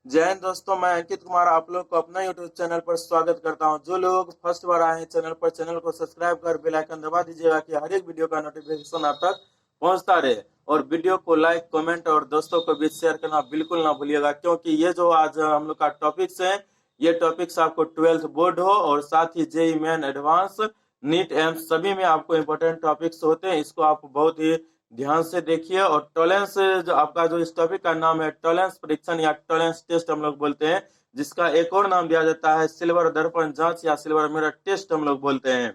जय हिंद दोस्तों, मैं अंकित कुमार आप लोग को अपना यूट्यूब चैनल पर स्वागत करता हूं। जो लोग फर्स्ट बार आए हैं चैनल पर, चैनल को सब्सक्राइब कर बेल आइकन दबा दीजिएगा कि हर एक वीडियो का नोटिफिकेशन आप तक पहुंचता रहे। और वीडियो को लाइक, कमेंट और दोस्तों को भी शेयर करना बिल्कुल ना भूलिएगा, क्योंकि ये जो आज हम लोग का टॉपिक्स है, ये टॉपिक्स आपको 12th बोर्ड हो और साथ ही JEE main advance, NEET AIIMS सभी में आपको इम्पोर्टेंट टॉपिक्स होते हैं। इसको आप बहुत ही ध्यान से देखिए। और टॉलेंस जो आपका जो इस टॉपिक का नाम है टॉलेंस परीक्षण या टॉलेंस टेस्ट हम लोग बोलते हैं, जिसका एक और नाम दिया जाता है सिल्वर दर्पण जांच या सिल्वर मिरर टेस्ट हम लोग बोलते हैं।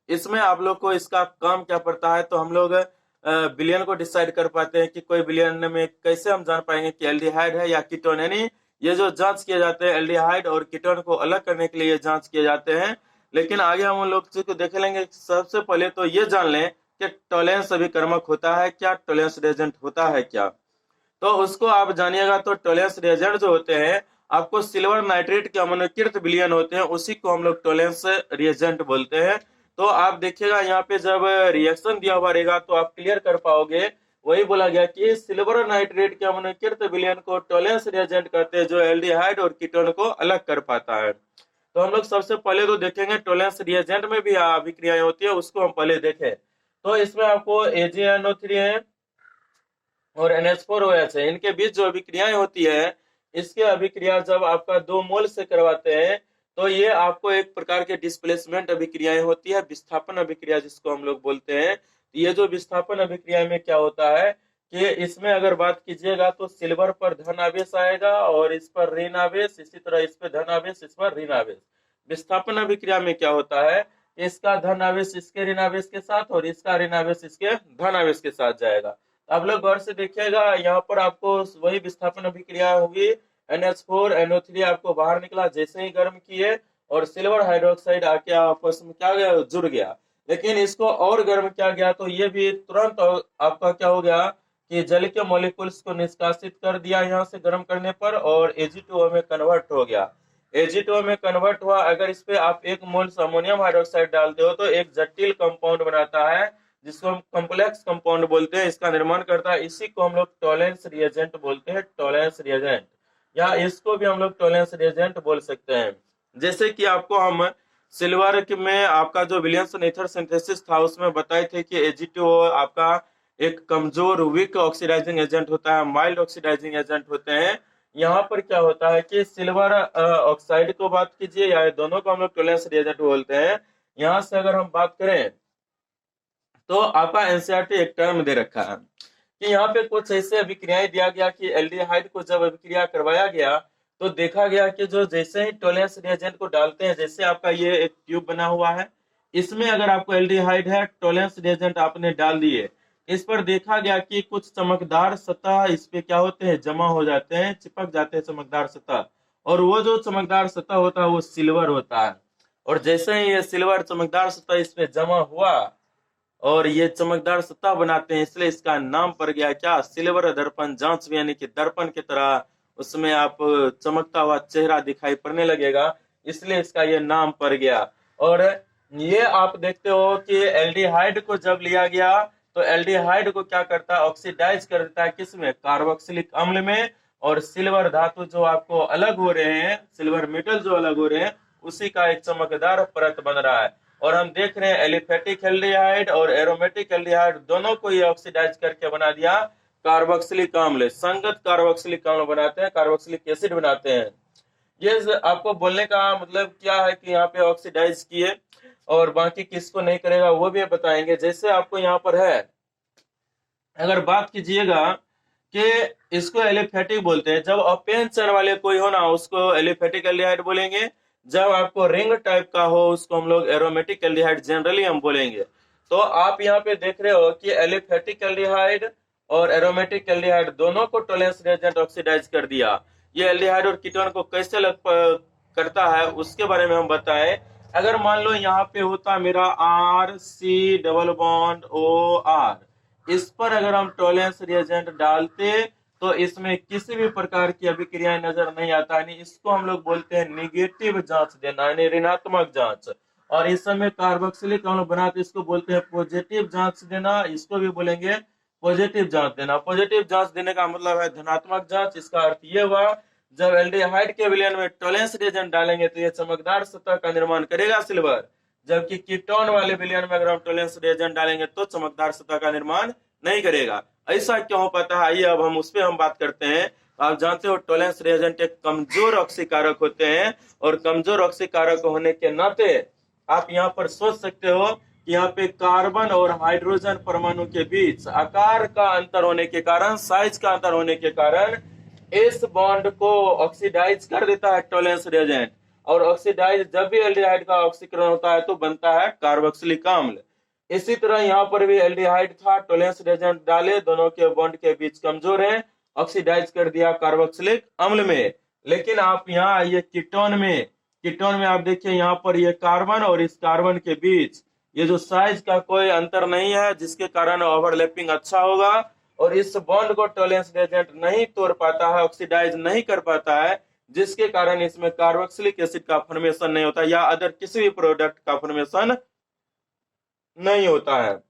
इसमें आप लोग को इसका काम क्या पड़ता है, तो हम लोग बिलियन को डिसाइड कर पाते हैं कि कोई बिलियन में कैसे हम जान पाएंगे कि एल्डिहाइड है या कीटोन। यानी ये जो जांच किए जाते हैं एल्डिहाइड और कीटोन को अलग करने के लिए ये जांच किए जाते हैं। लेकिन आगे हम उन लोग को देख लेंगे। सबसे पहले तो ये जान लें कि टॉलेंस अभिकर्मक होता है क्या, टॉलेंस रिएजेंट होता है क्या। तो उसको आप जानिएगा। तो टॉलेंस रिएजेंट जो होते हैं, आपको सिल्वर नाइट्रेट के अमोनिकृत विलयन होते हैं, उसी को हम लोग टॉलेंस रिएजेंट बोलते हैं। तो आप देखिएगा यहाँ पे जब रिएक्शन दिया हुआ रहेगा तो आप क्लियर कर पाओगे। वही बोला गया कि सिल्वर नाइट्रेट के अमोनिकृत विलयन को टॉलेंस रिएजेंट कहते हैं, जो एल्डिहाइड और कीटोन को अलग कर पाता है। तो हम लोग सबसे पहले तो देखेंगे टॉलेंस रिएजेंट में भी अभिक्रियाएं होती है, उसको हम पहले देखें। तो इसमें आपको AgNO3 है और NH4OH है, इनके बीच जो अभिक्रियाएं होती है, इसके अभिक्रिया जब आपका 2 मोल से करवाते हैं तो ये आपको एक प्रकार के डिस्प्लेसमेंट अभिक्रियाएं होती है, विस्थापन अभिक्रिया जिसको हम लोग बोलते हैं। ये जो विस्थापन अभिक्रिया में क्या होता है कि इसमें अगर बात कीजिएगा तो सिल्वर पर धन आवेश आएगा और इस पर ऋण आवेश, इसी तरह इस पर धन आवेश, इस पर ऋण आवेश। विस्थापन अभिक्रिया में क्या होता है, इसका धन आवेश इसके ऋण आवेश के साथ और इसका ऋण आवेश इसके धन आवेश के साथ जाएगा। आप लोग गौर से देखिएगा, यहाँ पर आपको वही विस्थापन अभिक्रिया होगी। NH4NO3 आपको बाहर निकला, जैसे ही गर्म किए और सिल्वर हाइड्रोक्साइड आके आपस में क्या गया, जुड़ गया। लेकिन इसको और गर्म किया गया तो ये भी तुरंत आपका क्या हो गया कि जल के मॉलिक्यूल्स को निष्कासित कर दिया यहाँ से गर्म करने पर, और Ag2O में कन्वर्ट हो गया। Ag2O में कन्वर्ट हुआ। अगर इस पे आप 1 मोल अमोनियम हाइड्रोक्साइड डालते हो तो एक जटिल कंपाउंड बनाता है, जिसको हम कॉम्प्लेक्स कंपाउंड बोलते हैं। इसका निर्माण करता है, इसी को हम लोग टॉलेंस रिएजेंट बोलते हैं, टॉलेंस रिएजेंट। या इसको भी हम लोग टॉलेंस रिएजेंट बोल सकते हैं। जैसे कि आपको हम सिल्वर में आपका जो विलियमसन ईथर सिंथेसिस था उसमें बताए थे कि Ag2O आपका एक कमजोर वीक ऑक्सीडाइजिंग एजेंट होता है, माइल्ड ऑक्सीडाइजिंग एजेंट होते हैं। यहाँ पर क्या होता है कि सिल्वर ऑक्साइड को बात कीजिए या दोनों को हम लोग टॉलेंस रिएजेंट बोलते हैं। यहाँ से अगर हम बात करें तो आपका एनसीईआरटी एक टर्म दे रखा है कि यहाँ पे कुछ ऐसे अभिक्रियाएं दिया गया कि एल्डिहाइड को जब अभिक्रिया करवाया गया तो देखा गया कि जो जैसे ही टॉलेंस रिएजेंट को डालते हैं, जैसे आपका ये एक ट्यूब बना हुआ है, इसमें अगर आपको एल्डिहाइड है, टॉलेंस रिएजेंट आपने डाल दिए, इस पर देखा गया कि कुछ चमकदार सतह इस पे क्या होते हैं, जमा हो जाते हैं, चिपक जाते हैं चमकदार सतह। और वो जो चमकदार सतह होता है वो सिल्वर होता है। और जैसे ही ये सिल्वर चमकदार सतह इस पे जमा हुआ और ये चमकदार सतह बनाते हैं, इसलिए इसका नाम पड़ गया क्या, सिल्वर दर्पण जांच। यानी कि दर्पण की तरह उसमें आप चमकता हुआ चेहरा दिखाई पड़ने लगेगा, इसलिए इसका ये नाम पड़ गया। और ये आप देखते हो कि एल्डिहाइड को जब लिया गया तो एल्डिहाइड को क्या करता है, ऑक्सीडाइज कर देता है, किसमें, कार्बोक्सिलिक अम्ल में। और सिल्वर धातु जो आपको अलग हो रहे हैं, सिल्वर मेटल जो अलग हो रहे हैं, उसी का एक चमकदार परत बन रहा है। और हम देख रहे हैं एलिफेटिक एल्डिहाइड और एरोमेटिक एल्डिहाइड दोनों को ये ऑक्सीडाइज करके बना दिया कार्बोक्सिलिक अम्ल, संगत कार्बोक्सिलिक अम्ल बनाते हैं, कार्बोक्सिलिक एसिड बनाते हैं। ये आपको बोलने का मतलब क्या है कि यहाँ पे ऑक्सीडाइज किए, और बाकी किसको नहीं करेगा वो भी बताएंगे। जैसे आपको यहाँ पर है, अगर बात कीजिएगा कि इसको एलिफेटिक बोलते हैं, जब अपेन चरण वाले कोई हो ना उसको एलिफेटिक एल्डिहाइड बोलेंगे। जब आपको रिंग टाइप का हो उसको हम लोग एरोमेटिक एल्डिहाइड जनरली हम बोलेंगे। तो आप यहाँ पे देख रहे हो कि एलिफेटिक एल्डिहाइड और एरोमेटिक एल्डिहाइड दोनों को टॉलेंस रिएजेंट ऑक्सीडाइज कर दिया। ये एल्डिहाइड और कीटोन को कैसे करता है उसके बारे में हम बताएं। अगर मान लो यहाँ पे होता मेरा RC डबल बॉन्ड OR, इस पर अगर हम टॉलेंस रिएजेंट डालते तो इसमें किसी भी प्रकार की अभिक्रियाएं नजर नहीं आता। यानी इसको हम लोग बोलते हैं निगेटिव जांच देना, यानी ऋणात्मक जांच। और इस समय कार्बोक्सिलिक अम्ल बनाते इसको बोलते हैं पॉजिटिव जांच देना, इसको भी बोलेंगे पॉजिटिव जांच देना। पॉजिटिव जांच देने का मतलब है धनात्मक जांच। इसका अर्थ ये हुआ जब एल्डिहाइड के विलयन में टोलेंस रिएजेंट डालेंगे तो ये चमकदार सतह का निर्माण करेगा सिल्वर, जबकि कीटोन वाले विलयन में अगर हम टोलेंस रिएजेंट डालेंगे तो चमकदार सतह का निर्माण नहीं करेगा। ऐसा क्यों हो पाता है, आइए अब हम उस पर हम बात करते हैं। आप जानते हो टोलेंस रिएजेंट एक कमजोर ऑक्सीकारक होते हैं, और कमजोर ऑक्सीकारक होने के नाते आप यहाँ पर सोच सकते हो कि यहाँ पे कार्बन और हाइड्रोजन परमाणु के बीच आकार का अंतर होने के कारण, साइज का अंतर होने के कारण इस बॉन्ड को ऑक्सीडाइज कर देता है टोलेंस रिएजेंट, और ऑक्सीडाइज जब भी एल्डिहाइड का ऑक्सीकरण होता है तो बनता है कार्बोक्सिलिक अम्ल। इसी तरह यहाँ पर भी एल्डिहाइड था, टोलेंस रिएजेंट डाले, दोनों के बॉन्ड के बीच कमजोर है, ऑक्सीडाइज कर दिया कार्बोक्सिलिक अम्ल में। लेकिन आप यहाँ आइए कीटोन में, कीटोन में आप देखिए यहाँ पर ये कार्बन और इस कार्बन के बीच ये जो साइज का कोई अंतर नहीं है, जिसके कारण ओवरलैपिंग अच्छा होगा, और इस बॉन्ड को टोलेंस रिएजेंट नहीं तोड़ पाता है, ऑक्सीडाइज नहीं कर पाता है, जिसके कारण इसमें कार्बोक्सिलिक एसिड का फॉर्मेशन नहीं होता या अदर किसी भी प्रोडक्ट का फॉर्मेशन नहीं होता है।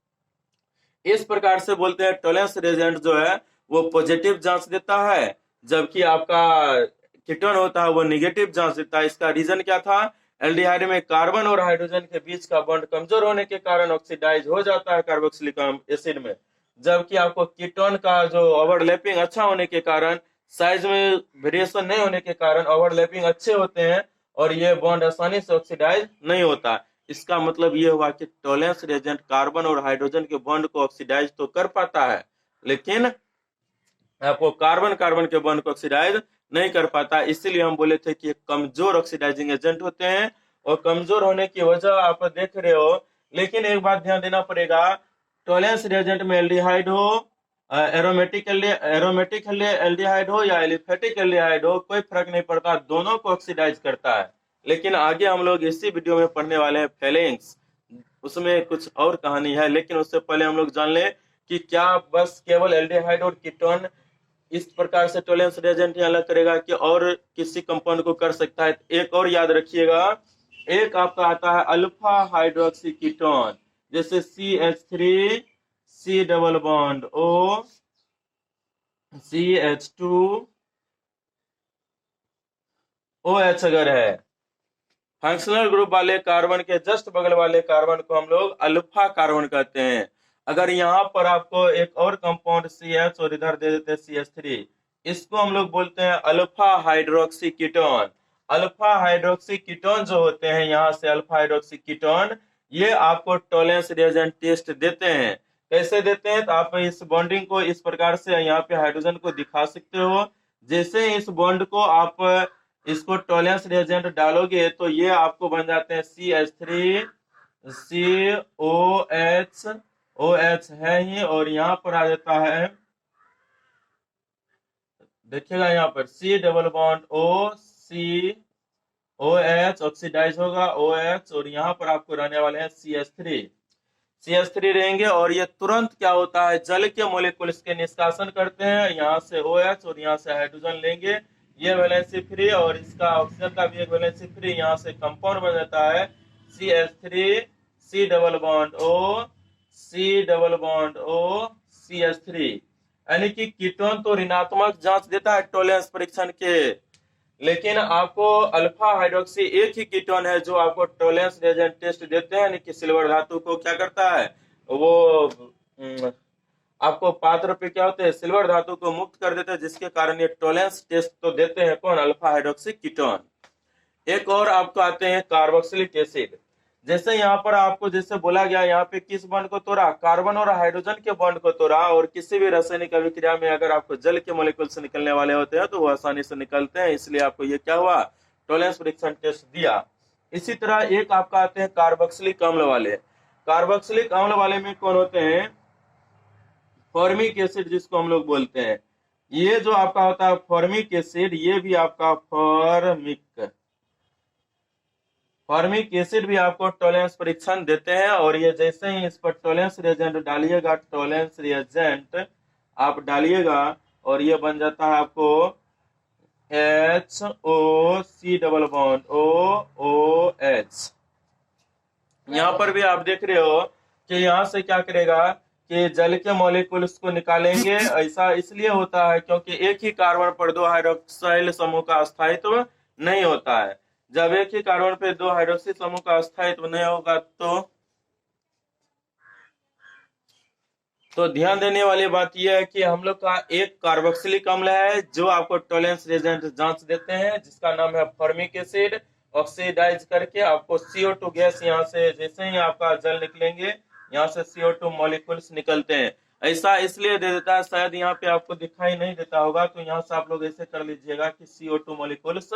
इस प्रकार से बोलते हैं टोलेंस रिएजेंट जो है वो पॉजिटिव जांच देता है, जबकि आपका कीटोन होता है वो निगेटिव जांच देता है। इसका रीजन क्या था, एल्डिहाइड में कार्बन और हाइड्रोजन के बीच का बॉन्ड कमजोर होने के कारण ऑक्सीडाइज हो जाता है कार्बोक्सिलिक एसिड में, जबकि आपको कीटोन का जो ओवरलैपिंग अच्छा होने के कारण, साइज में वेरिएशन नहीं होने के कारण ओवरलैपिंग अच्छे होते हैं और ये बॉन्ड आसानी से ऑक्सीडाइज नहीं होता। इसका मतलब ये हुआ कि टोलेंस रिएजेंट कार्बन और हाइड्रोजन के बॉन्ड को ऑक्सीडाइज तो कर पाता है, लेकिन आपको कार्बन कार्बन के बॉन्ड को ऑक्सीडाइज नहीं कर पाता। इसीलिए हम बोले थे कि एक कमजोर ऑक्सीडाइजिंग एजेंट होते हैं, और कमजोर होने की वजह आप देख रहे हो। लेकिन एक बात ध्यान देना पड़ेगा, टोलेंस रिएजेंट में एल्डिहाइड हो, एरोमेटिक एल्डिहाइड हो या एलिफेटिक एल्डिहाइड हो, कोई फर्क नहीं पड़ता, दोनों को ऑक्सीडाइज करता है। लेकिन आगे हम लोग इसी वीडियो में पढ़ने वाले हैं फेलेंक्स, उसमें कुछ और कहानी है। लेकिन उससे पहले हम लोग जान ले कि क्या बस केवल एल्डिहाइड और कीटोन इस प्रकार से टोलेंस रिएजेंट ही अलग करेगा कि और किसी कंपाउंड को कर सकता है। एक और याद रखिएगा, एक आपका आता है अल्फा हाइड्रोक्सी कीटोन, जैसे CH3 C double bond O CH2 OH अगर है, फंक्शनल ग्रुप वाले कार्बन के जस्ट बगल वाले कार्बन को हम लोग अल्फा कार्बन कहते हैं। अगर यहाँ पर आपको एक और कंपाउंड CH और इधर दे देते CH3, इसको हम लोग बोलते हैं alpha hydroxy ketone. Alpha hydroxy ketone जो होते हैं, यहाँ से अल्फा हाइड्रोक्सी कीटोन, ये आपको टोलेंस रिएजेंट टेस्ट देते हैं। कैसे देते हैं, तो आप इस बॉन्डिंग को इस प्रकार से यहाँ पे हाइड्रोजन को दिखा सकते हो। जैसे इस बॉन्ड को आप इसको टोलेंस रिएजेंट डालोगे तो ये आपको बन जाते हैं CH3 COH, OH है ही, और यहाँ पर आ जाता है, देखिएगा यहाँ पर C double bond O COH oxidize होगा OH, और यहाँ पर आपको रहने वाले हैं CH3 रहेंगे, और ये तुरंत क्या होता है, जल के मोलिकुल्स के निष्कासन करते हैं, यहाँ से OH और यहाँ से हाइड्रोजन लेंगे, ये वैलेंसी फ्री, और इसका ऑक्सीजन का भी एक वैलेंसी फ्री, यहाँ से कंपाउंड बन जाता है CH3 C double bond O CH3। यानी कि कीटोन तो ऋणात्मक जांच देता है टोलेंस परीक्षण के, लेकिन आपको अल्फा हाइड्रोक्सी एक ही कीटोन है जो आपको टोलेंस रिएजेंट टेस्ट देते हैं। यानी कि सिल्वर धातु को क्या करता है, वो आपको पात्र पे क्या होते हैं, सिल्वर धातु को मुक्त कर देते हैं, जिसके कारण ये टोलेंस टेस्ट तो देते हैं कौन, अल्फा हाइड्रोक्सी कीटोन। एक और आपको आते हैं कार्बोक्सिलिक एसिड। जैसे यहाँ पर आपको जैसे बोला गया, यहाँ पे किस बॉन्ड को तोड़ा, कार्बन और हाइड्रोजन के बॉन्ड को तोड़ा, और किसी भी रासायनिक अभिक्रिया में अगर आपको जल के मोलिकुल से निकलने वाले होते हैं तो वो आसानी से निकलते हैं, इसलिए आपको ये क्या हुआ, टोलेंस परीक्षण टेस्ट दिया। इसी तरह एक आपका आते हैं कार्बोक्सिलिक अम्ल वाले। कार्बोक्सिलिक अम्ल वाले में कौन होते हैं, फॉर्मिक एसिड जिसको हम लोग बोलते हैं। ये जो आपका होता है फॉर्मिक एसिड, ये भी आपका फॉर्मिक एसिड भी आपको टोलेंस परीक्षण देते हैं। और ये जैसे ही इस पर टोलेंस रिएजेंट डालिएगा, टोलेंस रिएजेंट आप डालिएगा, और ये बन जाता है आपको HOC डबल बॉन्ड OOH। यहाँ पर भी आप देख रहे हो कि यहाँ से क्या करेगा कि जल के मॉलिक्यूल्स को निकालेंगे। ऐसा इसलिए होता है क्योंकि एक ही कार्बन पर दो हाइड्रोक्साइल समूह का अस्थायित्व नहीं होता है। जब एक ही कार्बन पर दो हाइड्रोक्सिल समूह का अस्थायित्व नहीं होगा तो ध्यान देने वाली बात यह है कि हम लोग का एक कार्बोक्सिलिक अम्ल है जो आपको टॉलरेंस रिएजेंट जांच देते हैं, जिसका नाम है फॉर्मिक एसिड। ऑक्सीडाइज करके आपको CO2 गैस यहाँ से जैसे ही आपका जल निकलेंगे यहाँ से CO2 मॉलिक्यूल्स निकलते हैं। ऐसा इसलिए दे देता है, शायद यहाँ पे आपको दिखाई नहीं देता होगा, तो यहाँ से आप लोग ऐसे कर लीजिएगा कि CO2 मॉलिक्यूल्स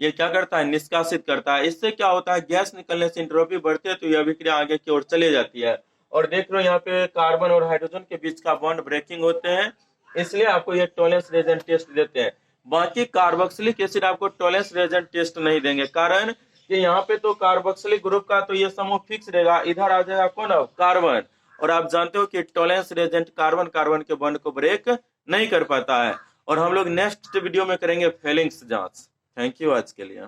ये क्या करता है, निष्कासित करता है। इससे क्या होता है, गैस निकलने से एंट्रोपी बढ़ती है तो यह अभिक्रिया आगे की ओर चली जाती है। और देख लो यहाँ पे कार्बन और हाइड्रोजन के बीच का बॉन्ड ब्रेकिंग होते हैं, इसलिए आपको ये टॉलरेंस रिएजेंट टेस्ट देते हैं। बाकी कार्बोक्सिलिक एसिड आपको टॉलरेंस रिएजेंट टेस्ट नहीं देंगे, कारण कि यहाँ पे तो कार्बोक्सिलिक ग्रुप का तो ये समूह फिक्स रहेगा, इधर आ जाएगा कौन, अब कार्बन। और आप जानते हो कि टॉलरेंस रिएजेंट कार्बन कार्बन के बॉन्ड को ब्रेक नहीं कर पाता है। और हम लोग नेक्स्ट वीडियो में करेंगे फेलिंग्स जांच। थैंक यू आज के लिए।